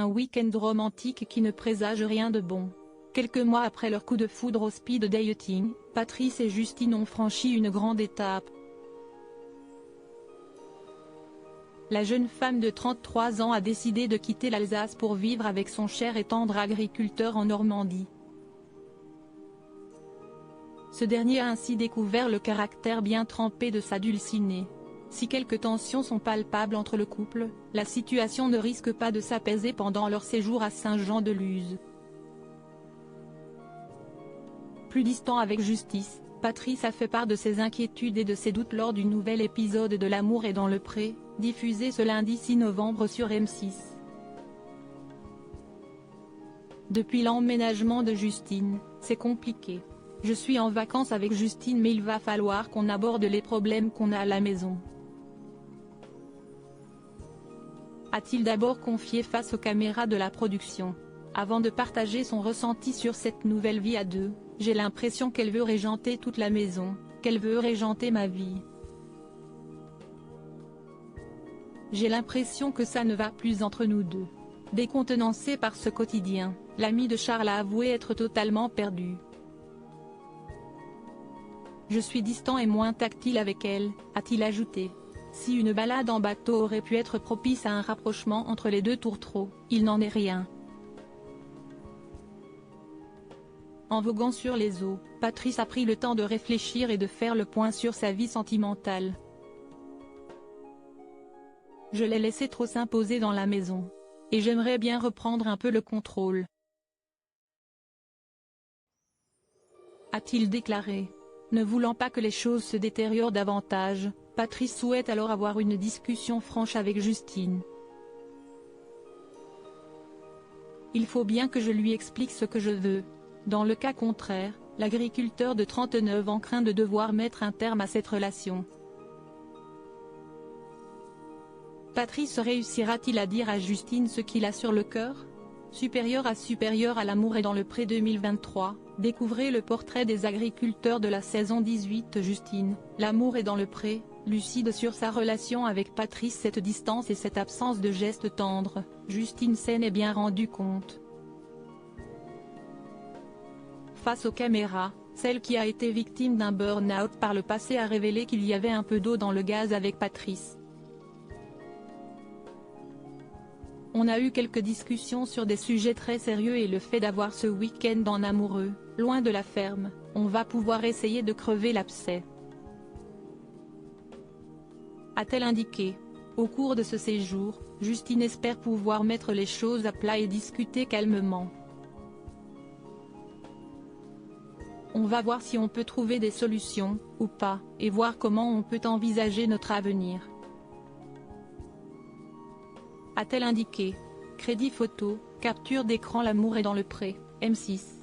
Un week-end romantique qui ne présage rien de bon. Quelques mois après leur coup de foudre au speed dating, Patrice et Justine ont franchi une grande étape. La jeune femme de 33 ans a décidé de quitter l'Alsace pour vivre avec son cher et tendre agriculteur en Normandie. Ce dernier a ainsi découvert le caractère bien trempé de sa dulcinée. Si quelques tensions sont palpables entre le couple, la situation ne risque pas de s'apaiser pendant leur séjour à Saint-Jean-de-Luz. Plus distant avec justice, Patrice a fait part de ses inquiétudes et de ses doutes lors du nouvel épisode de L'amour est dans le pré, diffusé ce lundi 6 novembre sur M6. Depuis l'emménagement de Justine, c'est compliqué. Je suis en vacances avec Justine mais il va falloir qu'on aborde les problèmes qu'on a à la maison. A-t-il d'abord confié face aux caméras de la production. Avant de partager son ressenti sur cette nouvelle vie à deux, j'ai l'impression qu'elle veut régenter toute la maison, qu'elle veut régenter ma vie. J'ai l'impression que ça ne va plus entre nous deux. Décontenancé par ce quotidien, l'ami de Charles a avoué être totalement perdu. Je suis distant et moins tactile avec elle, a-t-il ajouté. Si une balade en bateau aurait pu être propice à un rapprochement entre les deux tourtereaux, il n'en est rien. En voguant sur les eaux, Patrice a pris le temps de réfléchir et de faire le point sur sa vie sentimentale. Je l'ai laissé trop s'imposer dans la maison. Et j'aimerais bien reprendre un peu le contrôle. A-t-il déclaré. Ne voulant pas que les choses se détériorent davantage, Patrice souhaite alors avoir une discussion franche avec Justine. Il faut bien que je lui explique ce que je veux. Dans le cas contraire, l'agriculteur de 39 ans craint de devoir mettre un terme à cette relation. Patrice réussira-t-il à dire à Justine ce qu'il a sur le cœur? Supérieur à L'amour est dans le pré 2023, découvrez le portrait des agriculteurs de la saison 18. Justine, L'amour est dans le pré, lucide sur sa relation avec Patrice. Cette distance et cette absence de gestes tendres, Justine s'en est bien rendu compte. Face aux caméras, celle qui a été victime d'un burn-out par le passé a révélé qu'il y avait un peu d'eau dans le gaz avec Patrice. On a eu quelques discussions sur des sujets très sérieux et le fait d'avoir ce week-end en amoureux, loin de la ferme, on va pouvoir essayer de crever l'abcès. A-t-elle indiqué. Au cours de ce séjour, Justine espère pouvoir mettre les choses à plat et discuter calmement. On va voir si on peut trouver des solutions, ou pas, et voir comment on peut envisager notre avenir. A-t-elle indiqué. Crédit photo, capture d'écran. L'amour est dans le pré, M6.